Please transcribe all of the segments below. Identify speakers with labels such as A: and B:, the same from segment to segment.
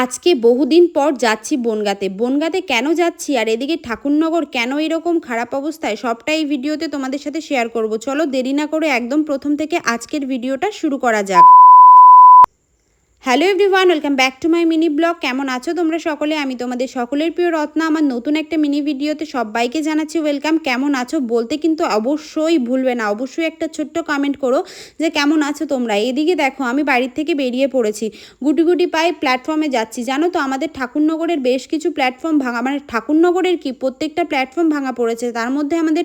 A: আজকে বহুদিন পর যাচ্ছি বনগাঁতে। বনগাঁতে কেন যাচ্ছি আর এদিকে ঠাকুরনগর কেন এরকম খারাপ অবস্থায়, সবটা এই ভিডিওতে তোমাদের সাথে শেয়ার করব। চলো দেরি না করে একদম প্রথম থেকে আজকের ভিডিওটা শুরু করা যাক। Hello everyone, welcome back to my mini blog. কেমন আছো তোমরা সকলে? আমি তোমাদের সকলের প্রিয় রত্না। আমার নতুন একটা মিনি ভিডিওতে সবাইকে জানাচ্ছি ওয়েলকাম। কেমন আছো বলতে কিন্তু অবশ্যই ভুলবে না, অবশ্যই একটা ছোট্ট কমেন্ট করো যে কেমন আছো তোমরা। এদিকে দেখো আমি বাড়ির থেকে বেরিয়ে পড়েছি, গুটি গুটি পায়ে প্ল্যাটফর্মে যাচ্ছি। জানো তো আমাদের ঠাকুরনগরের বেশ কিছু প্ল্যাটফর্ম ভাঙা, মানে ঠাকুরনগরের কি প্রত্যেকটা প্ল্যাটফর্ম ভাঙা পড়েছে, তার মধ্যে আমাদের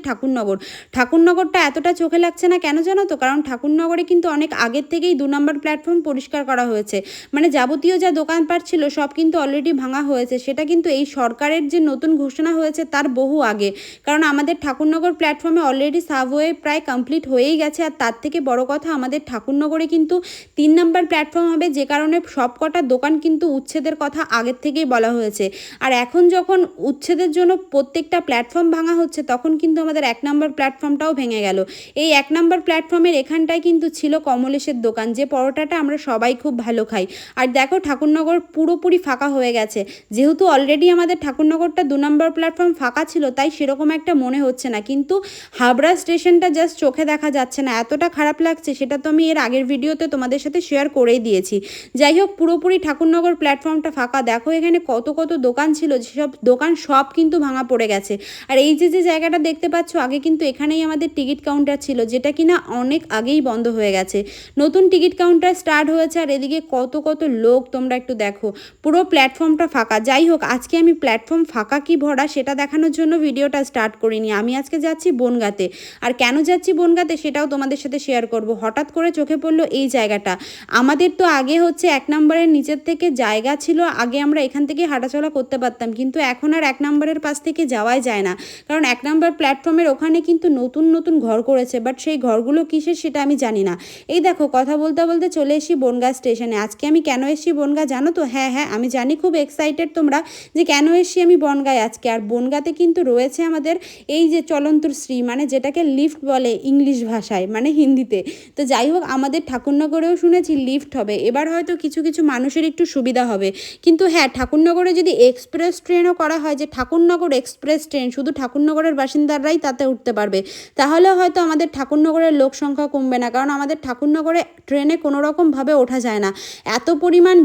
A: ঠাকুরনগরটা এতটা চোখে লাগছে না কেন জানো তো? কারণ ঠাকুরনগরে কিন্তু অনেক আগের থেকেই 2 নম্বর প্ল্যাটফর্ম পরিষ্কার করা হয়েছে, মানে যাবতীয় যা দোকানপাট ছিল সব কিন্তু অলরেডি ভাঙা হয়েছে। সেটা কিন্তু এই সরকারের যে নতুন ঘোষণা হয়েছে তার বহু আগে, কারণ আমাদের ঠাকুরনগর প্ল্যাটফর্মে অলরেডি সাবওয়ে প্রায় কমপ্লিট হয়েই গেছে। আর তার থেকে বড় কথা, আমাদের ঠাকুরনগরে কিন্তু 3 নম্বর প্ল্যাটফর্ম হবে, যে কারণে সব কটা দোকান কিন্তু উচ্ছেদের কথা আগের থেকেই বলা হয়েছে। আর এখন যখন উচ্ছেদের জন্য প্রত্যেকটা প্ল্যাটফর্ম ভাঙা হচ্ছে, তখন কিন্তু আমাদের 1 নম্বর প্ল্যাটফর্মটাও ভেঙে গেল। এই 1 নম্বর প্ল্যাটফর্মের এখানটায় কিন্তু ছিল কমলেশের দোকান, যে পরোটাটা আমরা সবাই খুব ভালো খাই। আর দেখো ঠাকুরনগর পুরোপুরি ফাঁকা হয়ে গেছে। যেহেতু অলরেডি আমাদের ঠাকুরনগরটা 2 নম্বর প্ল্যাটফর্ম ফাঁকা ছিল, তাই সেরকম একটা মনে হচ্ছে না, কিন্তু হাবড়া স্টেশনটা জাস্ট চোখে দেখা যাচ্ছে না, এতটা খারাপ লাগছে। সেটা তো আমি এর আগের ভিডিওতে তোমাদের সাথে শেয়ার করেই দিয়েছি। যাই হোক, পুরোপুরি ঠাকুরনগর প্ল্যাটফর্মটা ফাঁকা। দেখো এখানে কত কত দোকান ছিল, যেসব দোকান সব কিন্তু ভাঙা পড়ে গেছে। আর এই যে জায়গাটা দেখতে পাচ্ছ, আগে কিন্তু এখানেই আমাদের টিকিট কাউন্টার ছিল, যেটা কিনা অনেক আগেই বন্ধ হয়ে গেছে। নতুন টিকিট কাউন্টার স্টার্ট হয়েছে। আর এদিকে কত কত লোক তোমরা একটু দেখো, পুরো প্ল্যাটফর্মটা ফাঁকা। যাই হোক, আজকে আমি প্ল্যাটফর্ম ফাঁকা কি ভরা সেটা দেখানোর জন্য ভিডিওটা স্টার্ট করিনি। আমি আজকে যাচ্ছি বনগাঁতে। আর কেন যাচ্ছি বনগাঁতে সেটাও তোমাদের সাথে শেয়ার করব। হঠাৎ করে চোখে পড়লো এই জায়গাটা। আমাদের তো আগে হচ্ছে 1 নম্বরের নিচের থেকে জায়গা ছিল, আগে আমরা এখান থেকে হাঁটাচলা করতে পারতাম, কিন্তু এখন আর 1 নম্বরের পাশ থেকে যাওয়াই যায় না, কারণ 1 নম্বর প্ল্যাটফর্মের ওখানে কিন্তু নতুন নতুন ঘর করেছে, বাট সেই ঘরগুলো কিসের সেটা আমি জানি না। এই দেখো কথা বলতে বলতে চলে এসি বনগাঁ স্টেশনে। আজকে আমি কেন এসছি বনগাঁ জানো তো? হ্যাঁ আমি জানি খুব এক্সাইটেড তোমরা যে কেন এসছি আমি বনগাঁয় আজকে। আর বনগাঁতে কিন্তু রয়েছে আমাদের এই যে চলন্তর শ্রী, মানে যেটাকে লিফট বলে ইংলিশ ভাষায়, মানে হিন্দিতে। তো যাই হোক, আমাদের ঠাকুরনগরেও শুনেছি লিফট হবে। এবার হয়তো কিছু কিছু মানুষের একটু সুবিধা হবে। কিন্তু হ্যাঁ, ঠাকুরনগরে যদি এক্সপ্রেস ট্রেনও করা হয়, যে ঠাকুরনগর এক্সপ্রেস ট্রেন, শুধু ঠাকুরনগরের বাসিন্দারাই তাতে উঠতে পারবে, তাহলে হয়তো আমাদের ঠাকুরনগরের লোক সংখ্যা কমবে না। কারণ আমাদের ঠাকুরনগরে ট্রেনে কোনো রকমভাবে ওঠা যায় না, এত পরিমাণ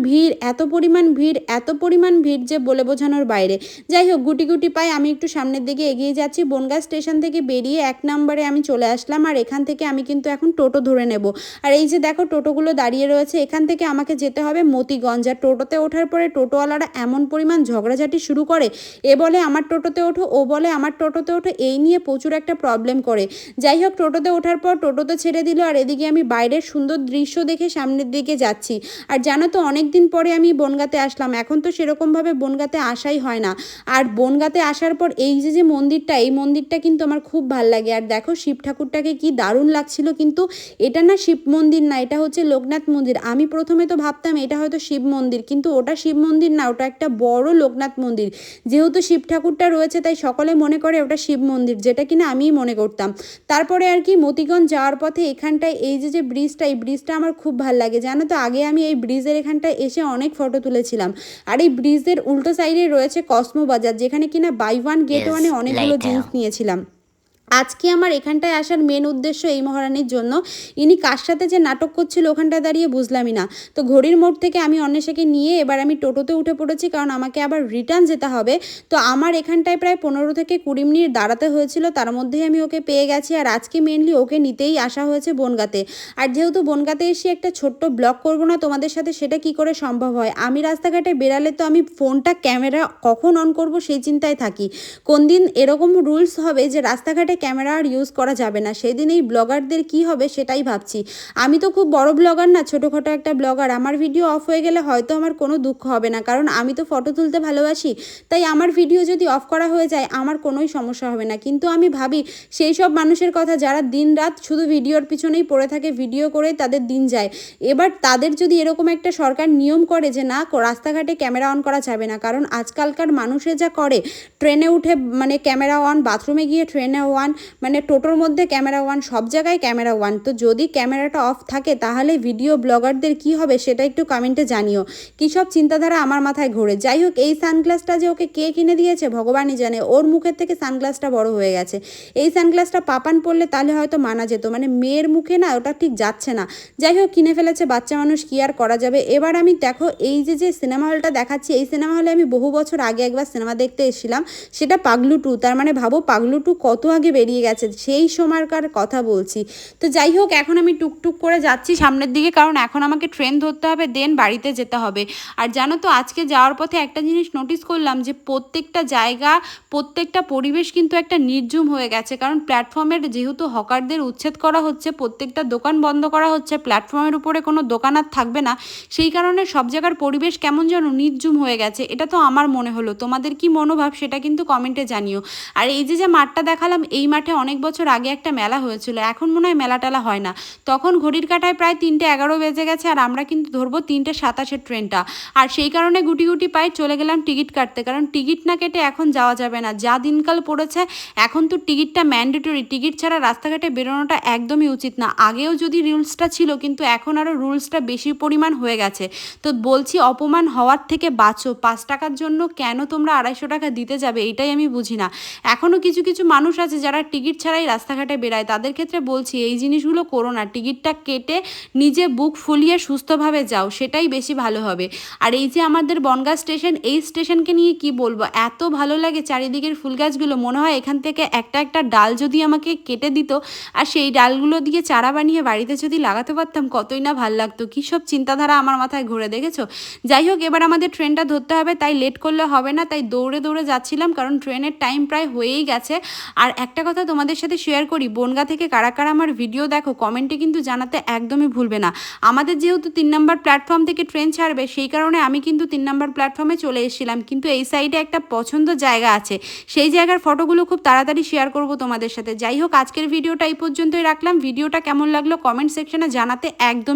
A: ভিড় যে বলে বোঝানোর বাইরে। যাই হোক, গুটি গুটি পায়ে আমি একটু সামনের দিকে এগিয়ে যাচ্ছি। বনগাঁ স্টেশন থেকে বেরিয়ে 1 নম্বরে আমি চলে আসলাম। আর এখান থেকে আমি কিন্তু এখন টোটো ধরে নেব। আর এই যে দেখো টোটোগুলো দাঁড়িয়ে রয়েছে, এখান থেকে আমাকে যেতে হবে মতিগঞ্জ। আর টোটোতে ওঠার পরে টোটোওয়ালারা এমন পরিমাণ ঝগড়াঝাটি শুরু করে, এ বলে আমার টোটোতে ওঠো, ও বলে আমার টোটোতে ওঠো, এই নিয়ে প্রচুর একটা প্রবলেম করে। যাই হোক, টোটোতে ওঠার পর টোটোতে ছেড়ে দিল। আর এদিকে আমি বাইরের সুন্দর দৃশ্য দেখে সামনের দিকে যাচ্ছি। আর জানো তো, অনেক দিন পরে আমি বনগাঁতে আসলাম। এখন তো সেরকমভাবে বনগাঁতে আসাই হয় না। আর বনগাঁতে আসার পর এই যে মন্দিরটা, এই মন্দিরটা কিন্তু আমার খুব ভাল লাগে। আর দেখো শিব ঠাকুরটাকে কি দারুণ লাগছিল, কিন্তু এটা না শিব মন্দির না, এটা হচ্ছে লোকনাথ মন্দির। আমি প্রথমে তো ভাবতাম এটা হয়তো শিব মন্দির, কিন্তু ওটা শিব মন্দির না, ওটা একটা বড় লোকনাথ মন্দির। যেহেতু শিব ঠাকুরটা রয়েছে, তাই সকলে মনে করে ওটা শিব মন্দির, যেটা কিনা আমিই মনে করতাম। তারপরে আর কি মতিগঞ্জ যাওয়ার পথে এখানটায় এই যে ব্রিজটা, এই ব্রিজটা আমার খুব ভাল লাগে। জানো তো, আগে আমি এই ব্রিজের এখানটায় এসে অনেক ফটো তুলেছিলাম। আর এই ব্রিজের উল্টো সাইডে রয়েছে কসমো বাজার, যেখানে কিনা বাই ওয়ান গেট ওয়ানে অনেকগুলো জিনিস নিয়েছিলাম। আজকে আমার এখানটায় আসার মেন উদ্দেশ্য এই মহারানীর জন্য। ইনি কার সাথে যে নাটক করছিল ওখানটায় দাঁড়িয়ে বুঝলামই না। তো ঘড়ির মোড় থেকে আমি অন্বেষাকে নিয়ে এবার আমি টোটোতে উঠে পড়েছি, কারণ আমাকে আবার রিটার্ন যেতে হবে। তো আমার এখানটায় প্রায় 15 থেকে 20 মিনিট দাঁড়াতে হয়েছিল, তার মধ্যেই আমি ওকে পেয়ে গেছি। আর আজকে মেনলি ওকে নিতেই আসা হয়েছে বনগাঁতে। আর যেহেতু বনগাঁতে এসে একটা ছোট্ট ব্লগ করবো না তোমাদের সাথে, সেটা কি করে সম্ভব হয়? আমি রাস্তাঘাটে বেরালে তো আমি ফোনটা ক্যামেরা কখন অন করব সেই চিন্তায় থাকি। কোন দিন এরকম রুলস হবে যে রাস্তাঘাটে ক্যামেরা আর ইউজ করা যাবে না, সেদিন এই ব্লগারদের কি হবে সেটাই ভাবছি। আমি তো খুব বড় ব্লগার না, ছোটোখাটো একটা ব্লগার। আমার ভিডিও অফ হয়ে গেলে হয়তো আমার কোনো দুঃখ হবে না, কারণ আমি তো ফটো তুলতে ভালোবাসি। তাই আমার ভিডিও যদি অফ করা হয়ে যায় আমার কোনোই সমস্যা হবে না। কিন্তু আমি ভাবি সেই সব মানুষের কথা যারা দিন রাত শুধু ভিডিওর পিছনেই পড়ে থাকে, ভিডিও করে তাদের দিন যায়। এবার তাদের যদি এরকম একটা সরকার নিয়ম করে যে না, রাস্তাঘাটে ক্যামেরা অন করা যাবে না, কারণ আজকালকার মানুষে যা করে, ট্রেনে উঠে মানে ক্যামেরা অন, বাথরুমে গিয়ে ট্রেনে অন, ওয়ান, মানে টোটোর মধ্যে ক্যামেরা ওয়ান, সব জায়গায় ক্যামেরা ওয়ান। তো যদি ক্যামেরাটা অফ থাকে তাহলে ভিডিও ব্লগারদের কি হবে সেটা একটু কমেন্টে জানিও। কী সব চিন্তাধারা আমার মাথায় ঘোরে। যাই হোক, এই সানগ্লাসটা যে ওকে কে কিনে দিয়েছে ভগবানই জানে, ওর মুখের থেকে সানগ্লাসটা বড় হয়ে গেছে। এই সানগ্লাসটা পাপান পরলে তাহলে হয়তো মানা যেত, মানে মেয়ের মুখে না ওটা ঠিক যাচ্ছে না। যাই হোক, কিনে ফেলেছে, বাচ্চা মানুষ, কি আর করা যাবে। এবার আমি দেখো এই যে সিনেমা হলটা দেখাচ্ছি, এই সিনেমা হলে আমি বহু বছর আগে একবার সিনেমা দেখতে এসেছিলাম, সেটা পাগলু 2। তার মানে ভাবো পাগলু 2 কত আগে বেরিয়ে গেছে, সেই সময়কার কথা বলছি। তো যাই হোক, এখন আমি টুকটুক করে যাচ্ছি সামনের দিকে, কারণ এখন আমাকে ট্রেন ধরতে হবে, দেন বাড়িতে যেতে হবে। আর জানো তো, আজকে যাওয়ার পথে একটা জিনিস নোটিস করলাম যে প্রত্যেকটা জায়গা, প্রত্যেকটা পরিবেশ কিন্তু একটা নির্জুম হয়ে গেছে। কারণ প্ল্যাটফর্মের যেহেতু হকারদের উচ্ছেদ করা হচ্ছে, প্রত্যেকটা দোকান বন্ধ করা হচ্ছে, প্ল্যাটফর্মের উপরে কোনো দোকান আর থাকবে না, সেই কারণে সব জায়গার পরিবেশ কেমন যেন নির্জুম হয়ে গেছে। এটা তো আমার মনে হলো, তোমাদের কি মনোভাব সেটা কিন্তু কমেন্টে জানিও। আর এই যে মাঠটা দেখালাম, এই মাঠে অনেক বছর আগে একটা মেলা হয়েছিল, এখন মনে হয় মেলা টেলা হয় না। তখন ঘড়ির কাঁটায় প্রায় 3:11 বেজে গেছে, আর আমরা কিন্তু ধরবো 3:27 ট্রেনটা। আর সেই কারণে গুটি গুটি পায়ে চলে গেলাম টিকিট কাটতে, কারণ টিকিট না কেটে এখন যাওয়া যাবে না। যা দিনকাল পড়েছে, এখন তো টিকিটটা ম্যান্ডেটরি, টিকিট ছাড়া রাস্তাঘাটে বেরোনোটা একদমই উচিত না। আগেও যদি রুলসটা ছিল, কিন্তু এখন আরও রুলসটা বেশি পরিমাণ হয়ে গেছে। তো বলছি, অপমান হওয়ার থেকে বাঁচো। 5 টাকার জন্য কেন তোমরা 250 টাকা দিতে যাবে, এটাই আমি বুঝি না। এখনও কিছু কিছু মানুষ আছে যারা টিকিট ছাড়াই রাস্তাঘাটে বেরায়, তাদের ক্ষেত্রে বলছি এই জিনিসগুলো করো না। টিকিটটা কেটে নিজে বুক ফুলিয়ে সুস্থভাবে যাও, সেটাই বেশি ভালো হবে। আর এই যে আমাদের বনগাঁ স্টেশন, এই স্টেশনকে নিয়ে কি বলবো, এত ভালো লাগে চারিদিকের ফুল গাছগুলো। মনে হয় এখান থেকে একটা একটা ডাল যদি আমাকে কেটে দিত, আর সেই ডালগুলো দিয়ে চারা বানিয়ে বাড়িতে যদি লাগাতে পারতাম, কতই না ভাল লাগতো। কী সব চিন্তাধারা আমার মাথায় ঘুরে, দেখেছো। যাই হোক, এবার আমাদের ট্রেনটা ধরতে হবে, তাই লেট করলে হবে না, তাই দৌড়ে দৌড়ে যাচ্ছিলাম, কারণ ট্রেনের টাইম প্রায় হয়েই গেছে। আর একটা কথা তোমাদের সাথে শেয়ার করি, বনগাঁ থেকে কারা কারা আমার ভিডিও দেখো কমেন্টে কিন্তু জানাতে একদমই ভুলবে না। আমাদের যেহেতু 3 নম্বর প্ল্যাটফর্ম থেকে ট্রেন ছাড়বে, সেই কারণে আমি কিন্তু 3 নম্বর প্ল্যাটফর্মে চলে এসেছিলাম, কিন্তু এই সাইডে একটা পছন্দ জায়গা আছে, সেই জায়গার ফটোগুলো খুব তাড়াতাড়ি শেয়ার করব তোমাদের সাথে। যাই হোক, আজকের ভিডিওটা এই পর্যন্তই রাখলাম। ভিডিওটা কেমন লাগলো কমেন্ট সেকশনে জানাতে একদম